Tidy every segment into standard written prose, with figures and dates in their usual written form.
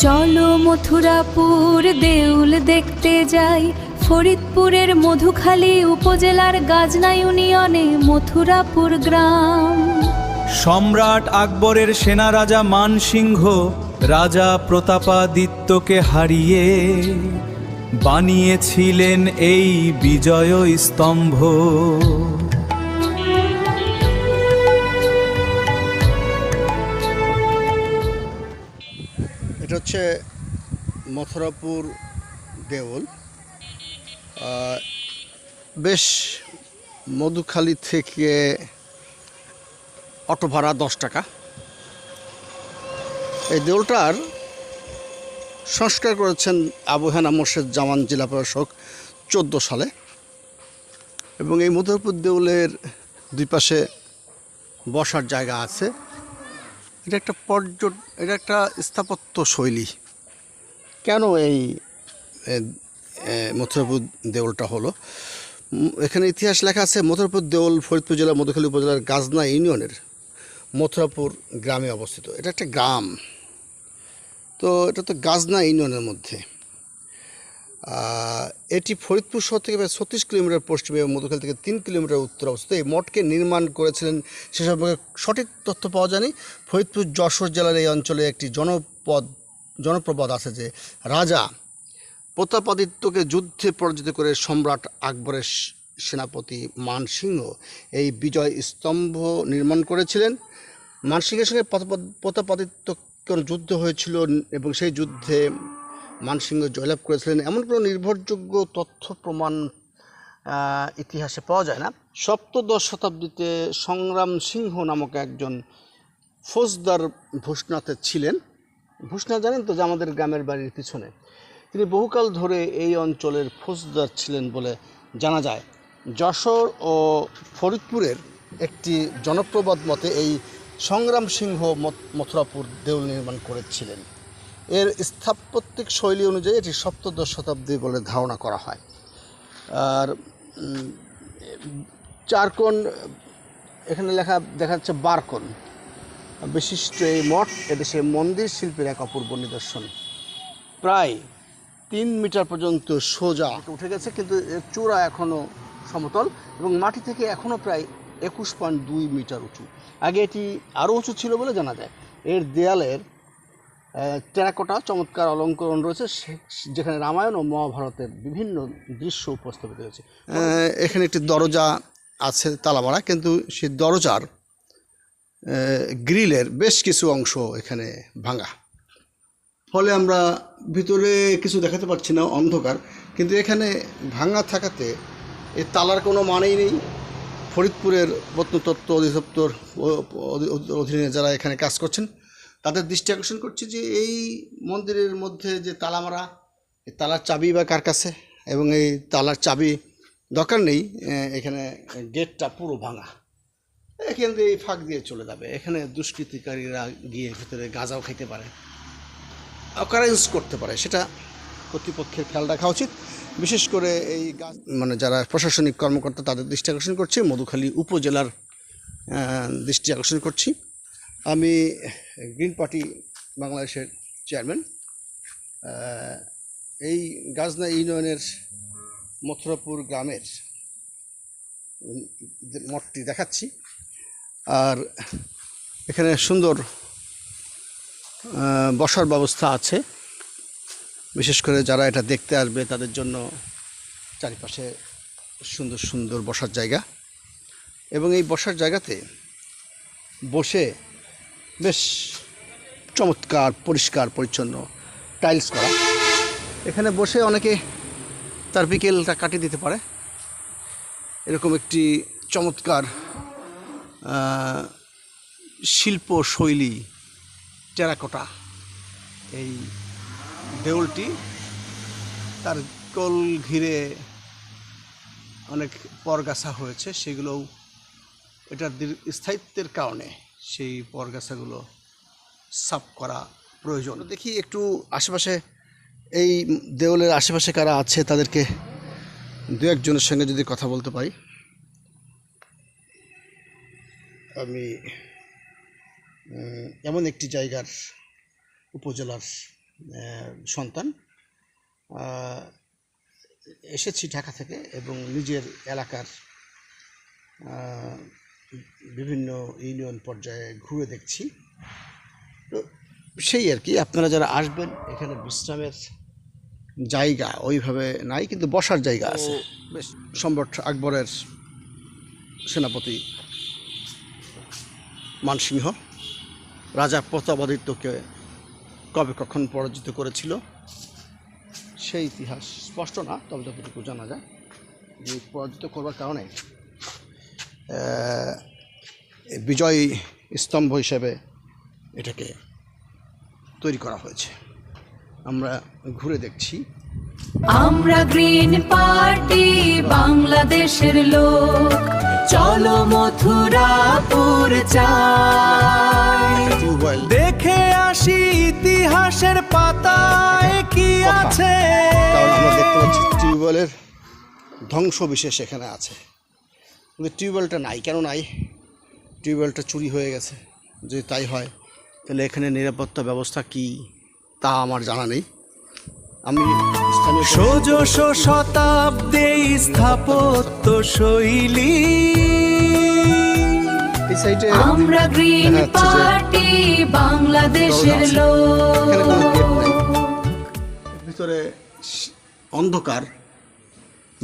চলো মথুরাপুর দেউল দেখতে যাই, ফরিদপুরের মধুখালী উপজেলার গাজনা ইউনিয়নে মথুরাপুর গ্রাম। সম্রাট আকবরের সেনা রাজা মানসিংহ রাজা প্রতাপাদিত্যকে হারিয়ে বানিয়েছিলেন এই বিজয় স্তম্ভ। এটা হচ্ছে মথুরাপুর দেউল। বেশ মধুখালী থেকে অটো ভাড়া 10 টাকা। এই দেউলটার সংস্কার করেছেন আবু হেনা মোর্শেদ জামান জেলা প্রশাসক 14 সালে, এবং এই মথুরাপুর দেউলের দুই পাশে বসার জায়গা আছে। এটা একটা স্থাপত্য শৈলী। কেন এই মথুরাপুর দেউলটা হলো, এখানে ইতিহাস লেখা আছে। মথুরাপুর দেউল ফরিদপুর জেলার মধুখালী উপজেলার গাজনা ইউনিয়নের মথুরাপুর গ্রামে অবস্থিত। এটা একটা গ্রাম, তো এটা তো গাজনা ইউনিয়নের মধ্যে। এটি ফরিদপুর শহর থেকে প্রায় 36 কিলোমিটার পশ্চিমে এবং মধুখালী থেকে 3 কিলোমিটার উত্তরে অবস্থিত। এই মঠকে নির্মাণ করেছিলেন, সে সম্পর্কে সঠিক তথ্য পাওয়া যায়নি। ফরিদপুর যশোর জেলার এই অঞ্চলে একটি জনপ্রবাদ আছে যে রাজা প্রতাপাদিত্যকে যুদ্ধে পরাজিত করে সম্রাট আকবরের সেনাপতি মানসিংহ এই বিজয় স্তম্ভ নির্মাণ করেছিলেন। মানসিংহের সঙ্গে প্রতাপাদিত্য যুদ্ধ হয়েছিল এবং সেই যুদ্ধে মানসিংহ জয়লাভ করেছিলেন, এমন কোনো নির্ভরযোগ্য তথ্য প্রমাণ ইতিহাসে পাওয়া যায় না। সপ্তদশ শতাব্দীতে সংগ্রাম সিংহ নামক একজন ফৌজদার ভূষনাথে ছিলেন। ভূষনাথ জানেন তো, যে আমাদের গ্রামের বাড়ির পিছনে। তিনি বহুকাল ধরে এই অঞ্চলের ফৌজদার ছিলেন বলে জানা যায়। যশোর ও ফরিদপুরের একটি জনপ্রবাদ মতে এই সংগ্রাম সিংহ মথুরাপুর দেউল নির্মাণ করেছিলেন। এর স্থাপত্যিক শৈলী অনুযায়ী এটি সপ্তদশ শতাব্দী বলে ধারণা করা হয়। আর চারকোণ এখানে দেখা যাচ্ছে, বারকোণ বিশিষ্ট এই মঠ এদেশে মন্দির শিল্পের এক অপূর্ব নিদর্শন। প্রায় 3 মিটার পর্যন্ত সোজা উঠে গেছে, কিন্তু এর চূড়া এখনও সমতল এবং মাটি থেকে এখনও প্রায় 21.2 মিটার উঁচু। আগে এটি আরও উঁচু ছিল বলে জানা যায়। এর দেয়ালের টেরাকোটা চমৎকার অলঙ্করণ রয়েছে, যেখানে রামায়ণ ও মহাভারতের বিভিন্ন দৃশ্য উপস্থাপিত হয়েছে। এখানে একটি দরজা আছে তালামারা, কিন্তু সেই দরজার গ্রিলের বেশ কিছু অংশ এখানে ভাঙা, ফলে আমরা ভিতরে কিছু দেখাতে পারছি না, অন্ধকার। কিন্তু এখানে ভাঙা থাকাতে এই তালার কোনো মানেই নেই। ফরিদপুরের প্রত্নতত্ত্ব অধিদপ্তর অধীনে যারা এখানে কাজ করছেন তাদের দৃষ্টি আকর্ষণ করছে যে এই মন্দিরের মধ্যে যে তালা মারা, এই তালার চাবি বা কার কাছে, এবং এই তালার চাবি দরকার নেই। এখানে গেটটা পুরো ভাঙা, এখান দিয়ে এই ফাঁক দিয়ে চলে যাবে। এখানে দুষ্কৃতিকারীরা গিয়ে ভিতরে গাঁজাও খেতে পারে, অকারেন্স করতে পারে, সেটা কর্তৃপক্ষের খেয়াল রাখা উচিত। বিশেষ করে এই যারা প্রশাসনিক কর্মকর্তা তাদের দৃষ্টি আকর্ষণ করছি, মধুখালী উপজেলার দৃষ্টি আকর্ষণ করছি। আমি গ্রিন পার্টি বাংলাদেশের চেয়ারম্যান। এই গাজনা ইউনিয়নের মথুরাপুর গ্রামের মঠটি দেখাচ্ছি। আর এখানে সুন্দর বসার ব্যবস্থা আছে, বিশেষ করে যারা এটা দেখতে আসবে তাদের জন্য চারিপাশে সুন্দর সুন্দর বসার জায়গা, এবং এই বসার জায়গাতে বসে বেশ চমৎকার পরিষ্কার পরিচ্ছন্ন টাইলস করা। এখানে বসে অনেকে তার বিকেলটা কাটিয়ে দিতে পারে। এরকম একটি চমৎকার শিল্প শৈলী টেরাকোটা এই দেউলটি, তার কোল ঘিরে অনেক পরগাছা হয়েছে, সেগুলোও এটার স্থায়িত্বের কারণে সেই পরগাছাগুলো সাফ করা প্রয়োজন। দেখি একটু আশেপাশে, এই দেউলের আশেপাশে কারা আছে তাদেরকে দু একজনের সঙ্গে যদি কথা বলতে পারি। আমি এমন একটি জায়গার উপজেলার সন্তান। এসেছি ঢাকা থেকে এবং নিজের এলাকার বিভিন্ন ইউনিয়ন পর্যায়ে ঘুরে দেখছি। তো সেই আর কি, আপনারা যারা আসবেন এখানে বিশ্রামের জায়গা ওইভাবে নাই, কিন্তু বসার জায়গা আছে। বেশ সম্রাট আকবরের সেনাপতি মানসিংহ রাজা প্রতাপাদিত্যকে কবে কখন পরাজিত করেছিল সেই ইতিহাস স্পষ্ট না, তবে যতটুকু জানা যায় যে পরাজিত করবার কারণে বিজয় স্তম্ভ হিসেবে এটাকে তৈরি করা হয়েছে। আমরা ঘুরে দেখছি। আমরা গ্রিন পার্টি বাংলাদেশের লোক, চলো মথুরাপুর যাই, টিউবওয়েল দেখে আসি ইতিহাসের পাতায় কি আছে। কারণ আমরা দেখতে পাচ্ছি টিউবওয়েলের ধ্বংস বিশেষ এখানে আছে, কিন্তু টিউবওয়েলটা নাই। কেন নাই? টিউবওয়েলটা চুরি হয়ে গেছে। যদি তাই হয় তাহলে এখানে নিরাপত্তা ব্যবস্থা কি তা আমার জানা নেই। আমি ষোড়শ শতাব্দী স্থাপত্য শৈলী, এই সাইডে আমরা গ্রিন পার্টি বাংলাদেশের লোক। এখানে কোনো গেট নেই, ভিতরে অন্ধকার,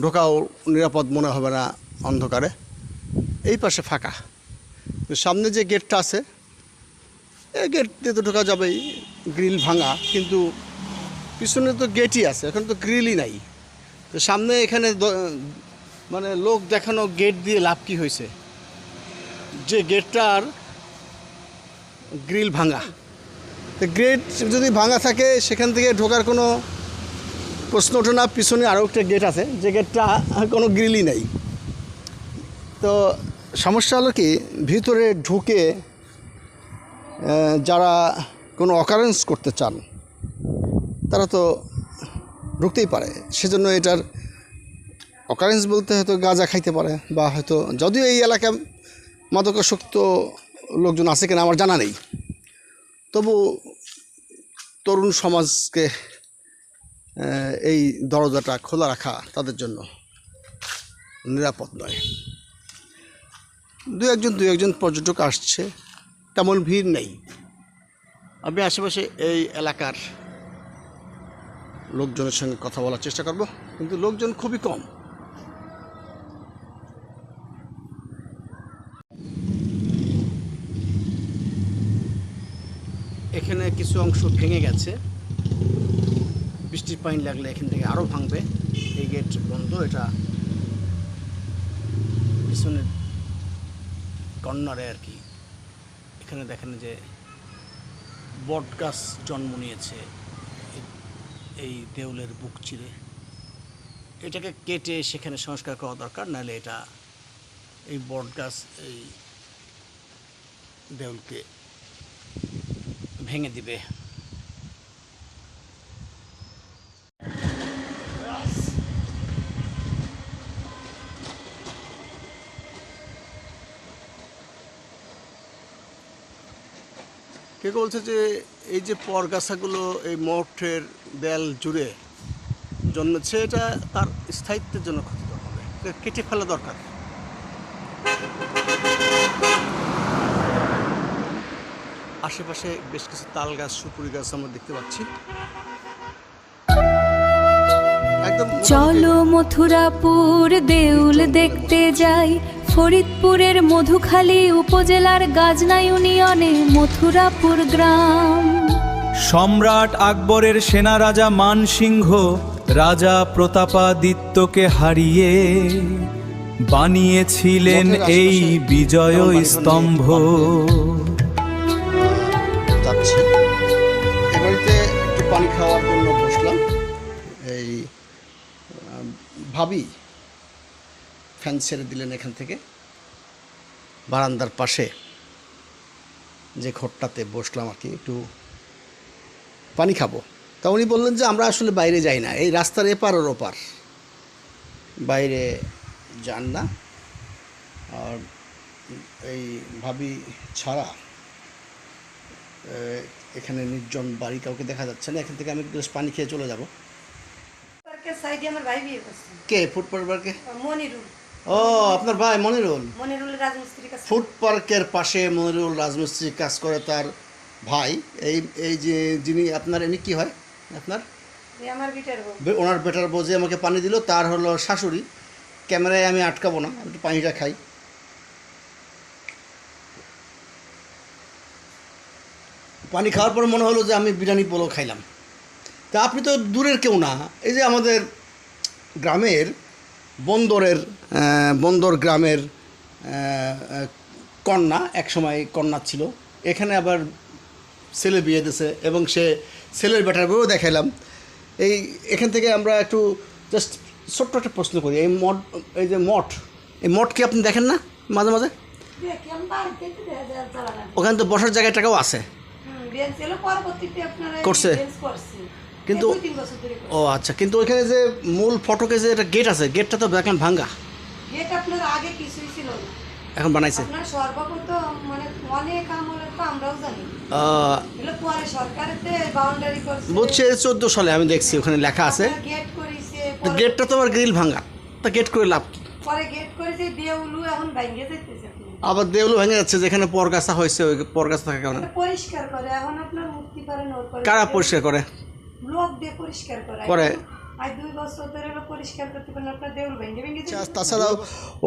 ঢোকাও নিরাপদ মনে হবে না অন্ধকারে। এই পাশে ফাঁকা, সামনে যে গেটটা আছে এই গেট দিয়ে তো ঢোকা যাবেই, গ্রিল ভাঙা, কিন্তু পিছনে তো গেটই আছে, এখন তো গ্রিলই নাই। তো সামনে এখানে মানে লোক দেখানো গেট দিয়ে লাভ কী হয়েছে, যে গেটটার গ্রিল ভাঙা। তো গেট যদি ভাঙা থাকে সেখান থেকে ঢোকার কোনো প্রশ্ন ওঠে না। পিছনে আরও একটা গেট আছে, যে গেটটা কোনো গ্রিলই নেই। তো সমস্যা হলো কি, ভিতরে ঢুকে যারা কোনো অকারেন্স করতে চান তারা তো ঢুকতেই পারে। সেজন্য এটার অকারেন্স বলতে হয়তো গাঁজা খাইতে পারে, বা হয়তো, যদিও এই এলাকায় মাদকাসক্ত লোকজন আছে কিনা আমার জানা নেই, তবু তরুণ সমাজকে এই দরজাটা খোলা রাখা তাদের জন্য নিরাপদ নয়। দু একজন পর্যটক আসছে, তেমন ভিড় নেই। আমি আশেপাশে এই এলাকার লোকজনের সঙ্গে কথা বলার চেষ্টা করব, কিন্তু লোকজন খুবই কম। এখানে কিছু অংশ ভেঙে গেছে, বৃষ্টির পানি লাগলে এখান থেকে আরও ভাঙবে। এই গেট বন্ধ, এটা পিছনের কর্নারে আর কি। এখানে দেখেন যে বট গাছ জন্ম নিয়েছে এই দেউলের বুক চিরে। এটাকে কেটে সেখানে সংস্কার করা দরকার, নাহলে এটা এই বট গাছ এই দেউলকে ভেঙে দিবে। কে বলছে যে এই যে পরগাছাগুলো এই মঠের দেয়াল জুড়ে জন্মেছে, এটা তার স্থায়িত্বের জন্য ক্ষতিকর হবে, কেটে ফেলা দরকার। আশেপাশে বেশ কিছু তাল গাছ, সুপুরি গাছ আমরা দেখতে পাচ্ছি। একদম চলো মথুরাপুর দেউল দেখতে যাই, ফরিদপুরের মধুখালী উপজেলার গাজনা ইউনিয়নে মথুরাপুর গ্রাম। সম্রাট আকবরের সেনা রাজা মানসিংহ রাজা প্রতাপাদিত্যকে হারিয়ে বানিয়েছিলেন এই বিজয় স্তম্ভ। যাচ্ছি এবাড়িতে একটু পানি খাওয়ার জন্য বসলাম। এই ভাবি ফ্যান ছেড়ে দিলেন এখান থেকে, বারান্দার পাশে যে ঘরটাতে বসলাম আর কি, একটু পানি খাবো। তা উনি বললেন যে আমরা আসলে বাইরে যাই না, এই রাস্তার এপার ওর ওপার, বাইরে যান না। আর এই ভাবি ছাড়া এখানে নির্জন বাড়ি, কাউকে দেখা যাচ্ছে না। এখান থেকে আমি এক গ্লাস পানি খেয়ে চলে যাব। পার্কের সাইডে আমার ভাই বিয়ে করছে। কে ফুড পার্কে? মনিরুল। ও আপনার ভাই মনিরুল। মনিরুল রাজমিস্ত্রি কাজ। ফুড পার্কের পাশে মনিরুল রাজমিস্ত্রি কাজ করে তার ভাই। এই যে যিনি আপনার, ইনি কি হয় আপনার? আমার বিটার বউ। ওনার বেটার বউ যে আমাকে পানি দিল তার হলো শাশুড়ি। ক্যামেরায় আমি আটকাবো না, একটু পানিটা খাই। পানি খাওয়ার পর মনে হলো যে আমি বিরিয়ানি পোলাও খাইলাম। তা আপনি তো দূরের কেউ না, এই যে আমাদের গ্রামের বন্দর গ্রামের কন্যা, একসময় কন্যা ছিল, এখানে আবার ছেলে বিয়ে দিয়েছে এবং সে ছেলের বেটার বউও দেখাইলাম। এখান থেকে আমরা একটু জাস্ট ছোট্ট একটা প্রশ্ন করি। এই মঠ কি আপনি দেখেন না মাঝে মাঝে? ওখানে তো বসার জায়গাটাও আছে করছে কিন্তু। ও আচ্ছা, কিন্তু ওইখানে যে মূল ফটকে যে একটা গেট আছে, গেটটা তো দেখেন ভাঙ্গা। গেট আপনার আগে কিছুই ছিল না, এখন বানাইছে। আপনার সর্বপ্রথম মানে অনেক আমলের তো আমরাও জানি, এগুলো পরে সরকারেতে বাউন্ডারি করছে। বুঝছে 14 সালে আমি দেখছি ওখানে লেখা আছে। গেট করেছে, গেটটা তো আবার গ্রিল ভাঙ্গা, তা গেট করে লাভ কি? পরে গেট করেছে দেউলু, এখন ভেঙে যাইতেছে। আবার দেউলু ভেঙে যাচ্ছে, যেখানে পরগাছা হয়েছে ওই পরগাছা থাকার কারণে। পরিষ্কার করে এখন আপনার মুক্তি পারে নোট করে। কারা পরিষ্কার করে? লোক দিয়ে পরিষ্কার করে। আর 2 বছর ধরে পরিষ্কার করতে পারেন, আপনার দেউল ভেঙে যাচ্ছে। তাছাড়াও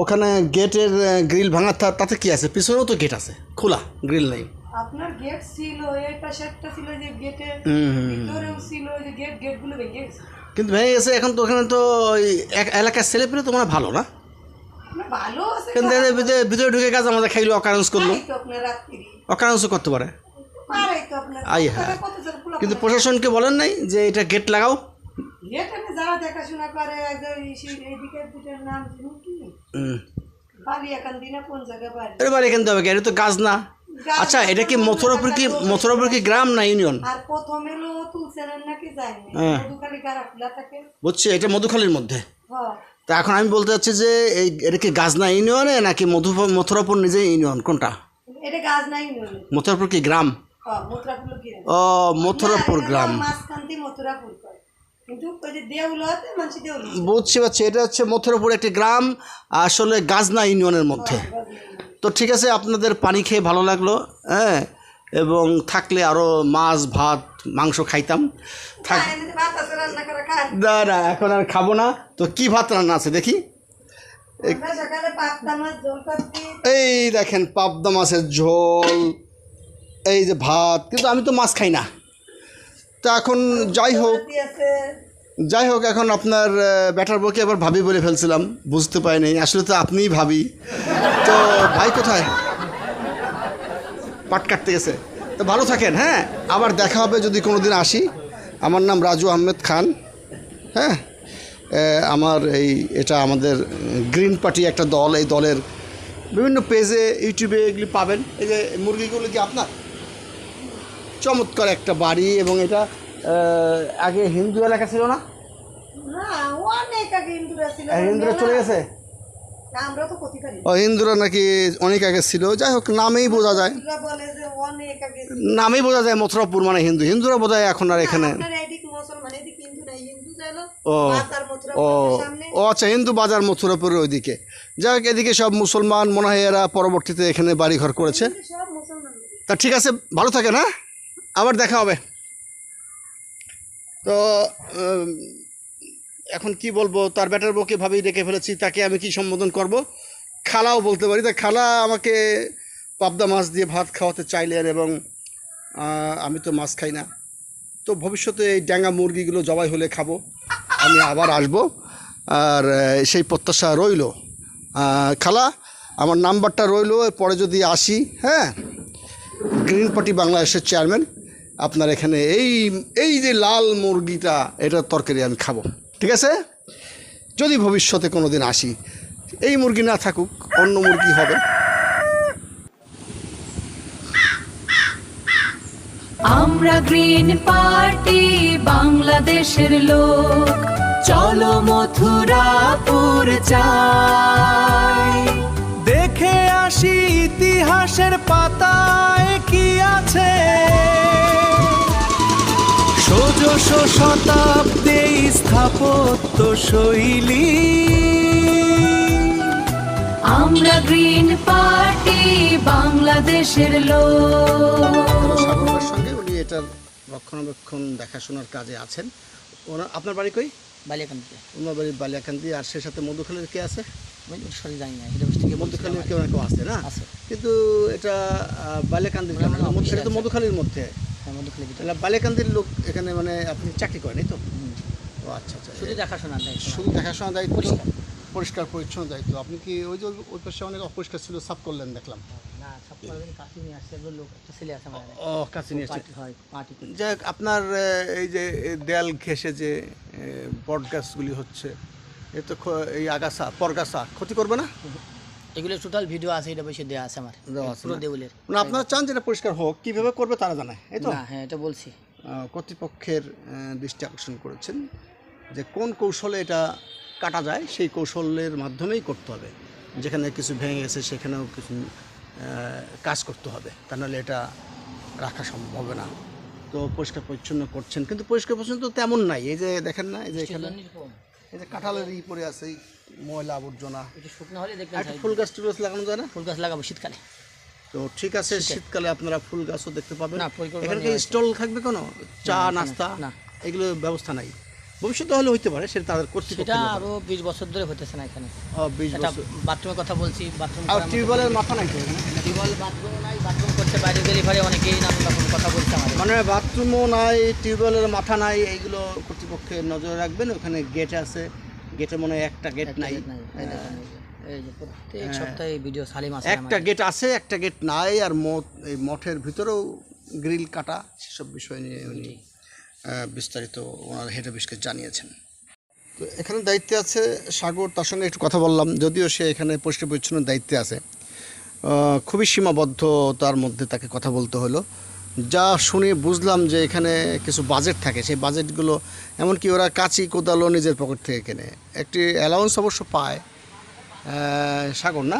ওখানে গেটের গ্রিল ভাঙা, তাতে কি আছে? পিছনেও তো গেট আছে, খোলা, গ্রিল নেই। আপনার গেট ছিল, এই পাশে একটা ছিল যে গেটের ভিতরেও ছিল যে গেটগুলো ভেঙে গেছে। কিন্তু ভেঙে গেছে এখন তো। ওখানে তো এক এলাকার ছেলে পেলে তো মানে ভালো না, ভালো আছে, কিন্তু ভিতরে ঢুকে কাজ আমাদের খাইলো, অকারেন্স করলো। অকারেন্সও করতে পারে। কিন্তু প্রশাসনকে বলেন নাই যে এটা গেট লাগাও? যারা দেখাশোনা করে, এদিকের নাম কি বালিয়াকান্দি না কোন জায়গা বাড়ি? বালিয়াকান্দি হবে, এটা তো গাছ না। আচ্ছা, এটা কি মথুরাপুর কি গ্রাম না ইউনিয়ন? আর প্রথমে তুলছেন নাকি যায়নি, মধুখালী গাড়া খোলা থাকে। বুঝছি, এটা মধুখালীর মধ্যে। হ্যাঁ, তা এখন আমি বলতে চাচ্ছি যে এটা কি গাজনা ইউনিয়নে নাকি মথুরাপুর নিজে ইউনিয়ন, কোনটা? এটা গাজনা ইউনিয়ন। মথুরাপুর কি গ্রাম? হ্যাঁ, মথুরাপুর গ্রাম। ও, মথুরাপুর গ্রাম। মাঝখানতে মথুরাপুর কয়, কিন্তু ওই যে দেউলতে মানসি দেউল। বুঝছি। এটা হচ্ছে মথুরাপুর একটি গ্রাম, আসলে গাজনা ইউনিয়নের মধ্যে। তো ঠিক আছে, আপনাদের পানি খেয়ে ভালো লাগলো। হ্যাঁ, এবং থাকলে আরও মাছ ভাত মাংস খাইতাম। না, এখন আর খাবো না। তো কি ভাত রান্না আছে দেখি? এই দেখেন, পাবদা মাছের ঝোল, এই যে ভাত। কিন্তু আমি তো মাছ খাই না। তো এখন যাই হোক এখন আপনার ব্যাটার বউকে আবার ভাবি বলে ফেলছিলাম, বুঝতে পারিনি। আসলে তো আপনিই ভাবি। তো ভাই কোথায়? পাট কাটতে গেছে। তো ভালো থাকেন। হ্যাঁ, আবার দেখা হবে যদি কোনো দিন আসি। আমার নাম রাজু আহমেদ খান। হ্যাঁ, এটা আমাদের গ্রিন পার্টি একটা দল। এই দলের বিভিন্ন পেজে, ইউটিউবে এগুলি পাবেন। এই যে মুরগিগুলো কি আপনার? চমৎকার একটা বাড়ি। এবং এটা আগে হিন্দু এলাকা ছিল না? হিন্দুরা চলে গেছে। হিন্দুরা নাকি অনেক আগে ছিল। যাই হোক, নামেই বোঝা যায়, মথুরাপুর মানে হিন্দুরা বোধ হয় এখন আর এখানে। ও আচ্ছা, হিন্দু বাজার মথুরাপুরের ওইদিকে। যাই হোক, এদিকে সব মুসলমান মনে হয়। এরা পরবর্তীতে এখানে বাড়িঘর করেছে। তা ঠিক আছে, ভালো থাকেন। হ্যাঁ, আবার দেখা হবে। তো এখন কি বলবো, তার ব্যাটার বউকে ভাবেই ডেকে ফেলেছি। তাকে আমি কি সম্বোধন করব? খালাও বলতে পারি। তা খালা আমাকে পাবদা মাছ দিয়ে ভাত খাওয়াতে চাইলেন, এবং আমি তো মাছ খাই না। তো ভবিষ্যতে এই ড্যাঙ্গা মুরগিগুলো জবাই হলে খাবো, আমি আবার আসবো। আর সেই প্রত্যাশা রইল। খালা, আমার নাম্বারটা রইল, পরে যদি আসি। হ্যাঁ, গ্রিন পার্টি বাংলাদেশের চেয়ারম্যান। আপনার এখানে এই যে লাল মুরগিটা, এটার তরকারি আমি খাবো। ঠিক আছে? যদি ভবিষ্যতে কোনো দিন আসি, এই মুরগি না থাকুক, অন্য মুরগি হবে। আমরা গ্রিন পার্টি বাংলাদেশের লোক, চলো মথুরাপুর যাই, দেখে আসি ইতিহাসের পাতায় কি আছে। শতাব্দে স্থাপত্য শৈলী। আমরা গ্রিন পার্টি বাংলাদেশের লোক। সাগরের সঙ্গে উনি এটার রক্ষণাবেক্ষণ দেখাশোনার কাজে আছেন। আপনার বাড়ি কই? বালিয়াকান্দিতে। ওনার বাড়ি বালিয়াকান্দি। আর সে সাথে মধুখালীর কে আছে? সরি জানি না, এটা থেকে মধুখালীর কেউ না কেউ আছে না? আছে। কিন্তু এটা বালিয়াকান্দির কেন? এটা তো মধুখালীর মধ্যে। হ্যাঁ, মধুখালী ভিতরে। তাহলে বালিয়াকান্দির লোক এখানে মানে আপনি চাকরি করেন এই তো? ও আচ্ছা আচ্ছা। শুধু দেখাশোনার দায়িত্ব। শুধু দেখাশোনা দায়িত্ব, পরিষ্কার। পরিষ্কার পরিচ্ছন্ন দায়িত্ব। আপনি কি ওই যে ওই পাশে অনেক অপরিষ্কার ছিল, সাফ করলেন দেখলাম? না, সব কয়েকদিন কাছে নিয়ে আসছে, এগুলো লোক একটা ছেলে আছে আমাদের। ও কাছে নিয়ে এসেছে। পার্টি হয়, পার্টি করি। যাই হোক, আপনার এই যে দেয়াল ঘেঁষে যে বট গাছগুলি হচ্ছে, এ তো এই আগাছা পরগাছা ক্ষতি করবে না? এগুলো টোটাল ভিডিও আছে, এটা বসে দেওয়া আছে আমার দেওয়া আছে পুরো না? দেউলের। মানে আপনারা চান যেটা পরিষ্কার হোক, কীভাবে করবে তারা জানায়, এই তো? না, হ্যাঁ, এটা বলছি। কর্তৃপক্ষের দৃষ্টি আকর্ষণ করেছেন যে কোন কৌশলে এটা কাটা যায়, সেই কৌশলের মাধ্যমেই করতে হবে। যেখানে কিছু ভেঙে গেছে সেখানেও কিছু কাজ করতে হবে, তা নাহলে এটা রাখা সম্ভব হবে না। তো পরিষ্কার পরিচ্ছন্ন করছেন, কিন্তু পরিষ্কার পরিচ্ছন্ন তো তেমন নাই। এই যে দেখেন না, এই যে এখানে এই যে কাঁঠালের পরে আছে, এই ময়লা আবর্জনা। একটু শুকনো হলে দেখবেন। একটা ফুল গাছ টুল গাছ লাগানো যায় না? ফুল গাছ লাগাবো শীতকালে। তো ঠিক আছে, শীতকালে আপনারা ফুল গাছও দেখতে পাবেন। না, পরিকল্পনা এখানে কি স্টল থাকবে কোনো চা নাস্তা? না। এগুলো ব্যবস্থা নাই। ভবিষ্যতে হলে হইতে পারে, সেটা তাদের কর্তৃপক্ষ। এটা আরো 20 বছর ধরে হতেছে না এখানে। 20 এটা বছর। বাথরুমের কথা বলছি, বাথরুম আর টিউবওয়েলের মাথা নাই তো এখানে? টিউবওয়েল বাথরুম নাই, বাথরুম করতে বাইরে গেলে পরে অনেকেই নাম তখন কথা বলছে আমাদের। মানে বাথরুমও নাই, টিউবওয়েলের মাথা নাই, এইগুলো কর্তৃপক্ষের নজরে রাখবেন। ওখানে গেট আছে, গেটে মনে হয় একটা গেট নাই। এই দেখেন, এই যে প্রত্যেক সপ্তাহে ভিডিও সালিম আছে একটা গেট আছে, একটা গেট নাই। আর এই মঠের ভিতরেও গ্রিল কাটা, সেসব বিষয় নিয়ে উনি বিস্তারিত ওনার হেড অফিসকে জানিয়েছেন। তো এখানে দায়িত্বে আছে সাগর, তার সঙ্গে একটু কথা বললাম। যদিও সে এখানে পরিষ্কার পরিচ্ছন্ন দায়িত্বে আছে, খুবই সীমাবদ্ধতার মধ্যে তাকে কথা বলতে হলো। যা শুনে বুঝলাম যে এখানে কিছু বাজেট থাকে, সেই বাজেটগুলো এমনকি ওরা কাঁচি কোদালও নিজের পকেট থেকে কেনে। একটি অ্যালাউন্স অবশ্য পায় সাগর, না?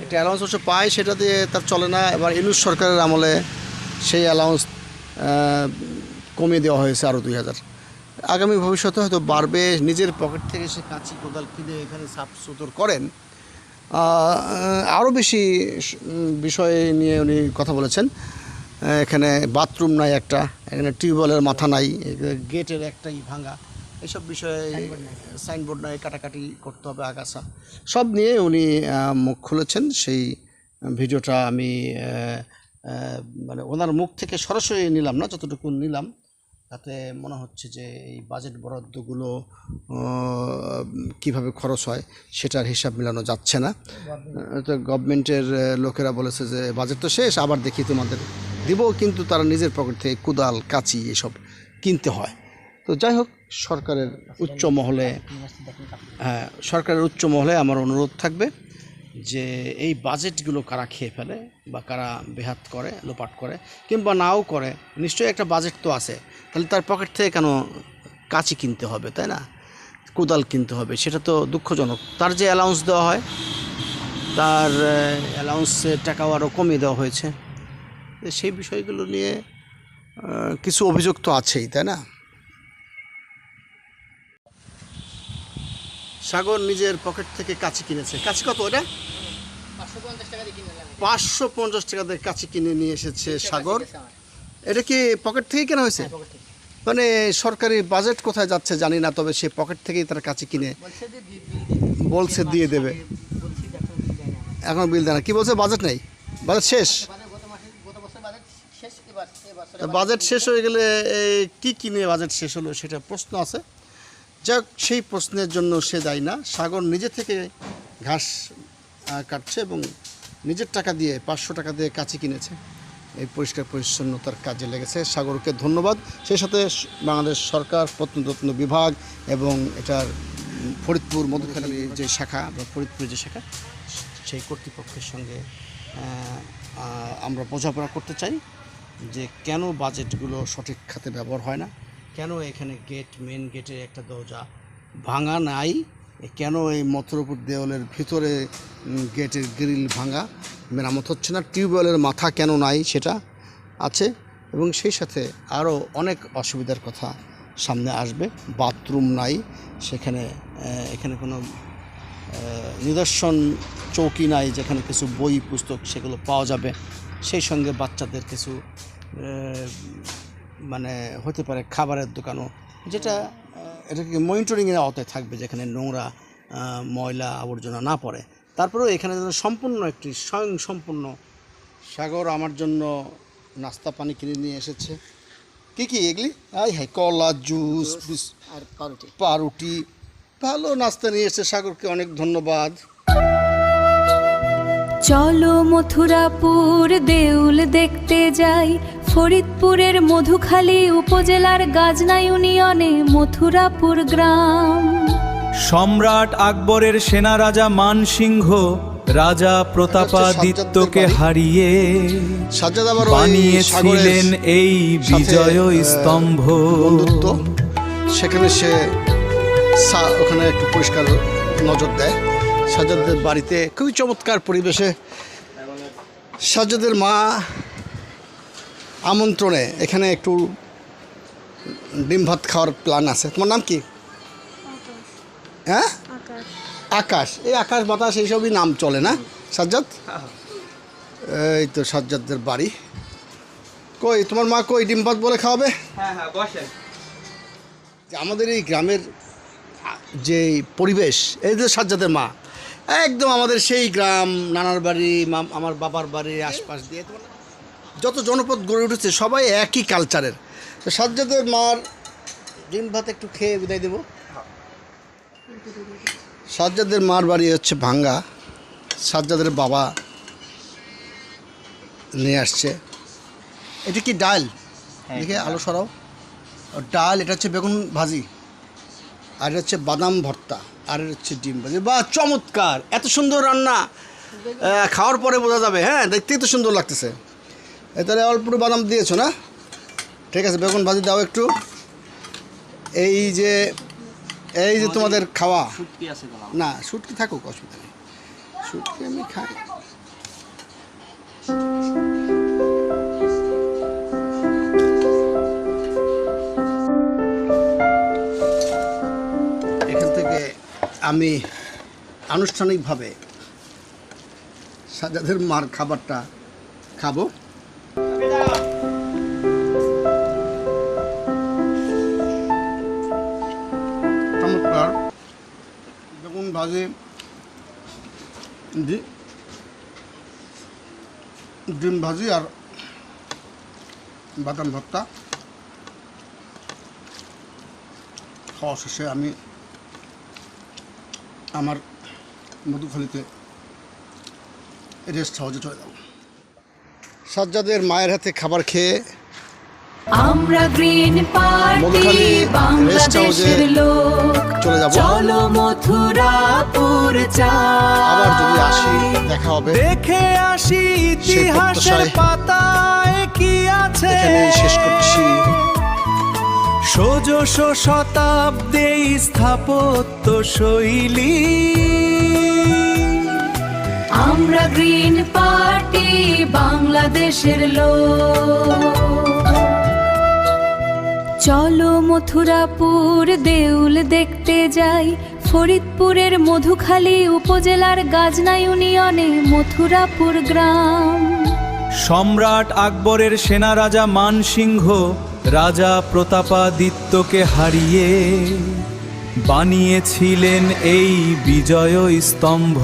একটা অ্যালাউন্স অবশ্য পায়, সেটা দিয়ে তার চলে না। এবার ইউনূস সরকারের আমলে সেই অ্যালাউন্স কমিয়ে দেওয়া হয়েছে আরও 2000। আগামী ভবিষ্যতে হয়তো বাড়বে। নিজের পকেট থেকে সে কাঁচি কোদাল কিনে এখানে সাফ সুতর করেন। আরও বেশি বিষয় নিয়ে উনি কথা বলেছেন। এখানে বাথরুম নাই একটা, এখানে টিউবওয়েলের মাথা নাই, গেটের একটাই ভাঙা, এইসব বিষয়ে সাইনবোর্ড নাই, কাটাকাটি করতে হবে, আগাছা সব নিয়ে উনি মুখ খুলেছেন। সেই ভিডিওটা আমি মানে ওনার মুখ থেকে সরাসরি নিলাম না, যতটুকু নিলাম তাতে মনে হচ্ছে যে এই বাজেট বরাদ্দগুলো কিভাবে খরচ হয় সেটার হিসাব মেলানো যাচ্ছে না। তো গভর্নমেন্টের লোকেরা বলেছে যে বাজেট তো শেষ, আবার দেখি তোমাদের দিব, কিন্তু তারা নিজের পকেট থেকে কোদাল কাঁচি এসব কিনতে হয়। তো যাই হোক, সরকারের উচ্চ মহলে সরকারের উচ্চ মহলে আমার অনুরোধ থাকবে যে এই বাজেটগুলো কারা খেয়ে ফেলে বা কারা বেহাত করে, লোপাট করে, কিংবা নাও করে, নিশ্চয়ই একটা বাজেট তো আছে, তাহলে তার পকেট থেকে কেন কাঁচি কিনতে হবে, তাই না? কোদাল কিনতে হবে, সেটা তো দুঃখজনক। তার যে অ্যালাউন্স দেওয়া হয়, তার অ্যালাউন্সের টাকাও আরও কমিয়ে দেওয়া হয়েছে। সেই বিষয়গুলো নিয়ে কিছু অভিযোগ তো আছেই, তাই না? সাগর নিজের পকেট থেকে কাঁচি কিনেছে। কাঁচি কত ওটা? 550 টাকা দিয়ে কিনে নিলাম। 550 টাকা দিয়ে কাঁচি কিনে নিয়ে এসেছে সাগর। এটা কি পকেট থেকেই কেনা হয়েছে? মানে সরকারি বাজেট কোথায় যাচ্ছে জানি না, তবে সে পকেট থেকেই তারা কাঁচি কিনে বলছে দিয়ে দেবে। এখন বিল দেয় না, কি বলছে? বাজেট নেই, বাজেট শেষ। বাজেট শেষ হয়ে গেলে কি কিনে বাজেট শেষ হলো সেটা প্রশ্ন আছে। যাক, সেই প্রশ্নের জন্য সে দায়ী না। সাগর নিজে থেকে ঘাস কাটছে এবং নিজের টাকা দিয়ে 500 টাকা দিয়ে কাঁচি কিনেছে। এই পরিষ্কার পরিচ্ছন্নতার কাজে লেগেছে। সাগরকে ধন্যবাদ। সেই সাথে বাংলাদেশ সরকার, প্রত্নতত্ত্ব বিভাগ এবং এটার ফরিদপুর মধুখালী যে শাখা বা ফরিদপুর যে শাখা, সেই কর্তৃপক্ষের সঙ্গে আমরা বোঝাপড়া করতে চাই যে কেন বাজেটগুলো সঠিক খাতে ব্যবহার হয় না, কেন এখানে মেন গেটের একটা দরজা ভাঙা নাই, কেন এই মথুরাপুর দেওয়ালের ভিতরে গেটের গ্রিল ভাঙা, মেরামত হচ্ছে না, টিউবওয়েলের মাথা কেন নাই সেটা আছে, এবং সেই সাথে আরও অনেক অসুবিধার কথা সামনে আসবে। বাথরুম নাই সেখানে, এখানে কোনো নিদর্শন চৌকি নাই যেখানে কিছু বই পুস্তক সেগুলো পাওয়া যাবে। সেই সঙ্গে বাচ্চাদের কিছু মানে হতে পারে খাবারের দোকানও, যেটা এটাকে মনিটরিংয়ের আওতায় থাকবে, যেখানে নোংরা ময়লা আবর্জনা না পড়ে। তারপরেও এখানে যেন সম্পূর্ণ একটি স্বয়ংসম্পূর্ণ। সাগর আমার জন্য নাস্তা পানি কিনে নিয়ে এসেছে। কি এগুলি? হ্যাঁ, কলা, জুস আর পাউরুটি। পাউরুটি, ভালো নাস্তা নিয়ে এসেছে। সাগরকে অনেক ধন্যবাদ। চলো মথুরাপুর দেউল দেখতে যাই, ফরিদপুরের মধুখালী উপজেলার গাজনা ইউনিয়নে মথুরাপুর গ্রাম। সম্রাট আকবরের সেনা রাজা মানসিংহ রাজা প্রতাপাদিত্যকে হারিয়ে সাজ্জাদ আবার বানিয়েছিলেন এই বিজয় স্তম্ভ। বন্ধুত্ব, সেখানে সে ওখানে একটু পরিষ্কার নজর দেয়। সাজ্জাদের বাড়িতে খুবই চমৎকার পরিবেশে সাজ্জাদের মা আমন্ত্রণে এখানে একটু ডিম ভাত খাওয়ার প্ল্যান আছে। তোমার নাম কি? হ্যাঁ, আকাশ। এই আকাশ বাতাস এইসবই নাম চলে না সাজ্জাদ? এই তো সাজ্জাদের বাড়ি। কই তোমার মা কই? ডিম ভাত বলে খাওয়াবে? হ্যাঁ বসেন। আমাদের এই গ্রামের যে পরিবেশ, এই যে সাজ্জাদের মা একদম আমাদের সেই গ্রাম, নানার বাড়ি, আমার বাবার বাড়ির আশপাশ দিয়ে যত জনপদ গড়ে উঠেছে সবাই একই কালচারের। তো সাজ্জাদের মার ডিম ভাত একটু খেয়ে বিদায় দেব। সাজ্জাদের মার বাড়ি হচ্ছে ভাঙ্গা। সাজ্জাদের বাবা নিয়ে আসছে। এটা কি ডাল? দেখে আলো সরাও। ডাল, এটা হচ্ছে বেগুন ভাজি, আর এটা হচ্ছে বাদাম ভর্তা, আর এটা হচ্ছে ডিম ভাজি। বা চমৎকার! এত সুন্দর রান্না খাওয়ার পরে বোঝা যাবে। হ্যাঁ, দেখতেই তো সুন্দর লাগতেছে। তাহলে অল্প বাদাম দিয়েছো না? ঠিক আছে, বেগুন ভাজি দাও একটু। এই যে তোমাদের খাওয়া। না, শুটকি থাকুক, অসুবিধা নেই, শুটকি আমি খাই। এখান থেকে আমি আনুষ্ঠানিকভাবে সাজ্জাদের মার খাবারটা খাবো। চমৎকার বেগুন ভাজি, ডিম ভাজি আর বাদাম ভর্তা। খাওয়া শেষে আমি আমার মধুখালীতে রেস্ট হাউসে চলে যাব। সাজ্জাদের মায়ের হাতে খাবার খেয়ে আমরা গ্রিন পার্টি মধুখালী বাংলাদেশের লোক চলে যাব। চলো মথুরাপুর আবার যদি যাই। আসি দেখা হবে। দেখে আসি ইতিহাসের প্রত্যাশায় পাতায় কি আছে। এখানেই শেষ করছি। ষোড়শ শতাব্দী স্থাপত্য শৈলী। আমরা গ্রিন পার্টি বাংলাদেশের লোক। চলো মথুরাপুর দেউল দেখতে যাই, ফরিদপুরের মধুখালী উপজেলার গাজনা ইউনিয়নে মথুরাপুর গ্রাম। সম্রাট আকবরের সেনা রাজা মানসিংহ রাজা প্রতাপাদিত্যকে হারিয়ে বানিয়েছিলেন এই বিজয় স্তম্ভ।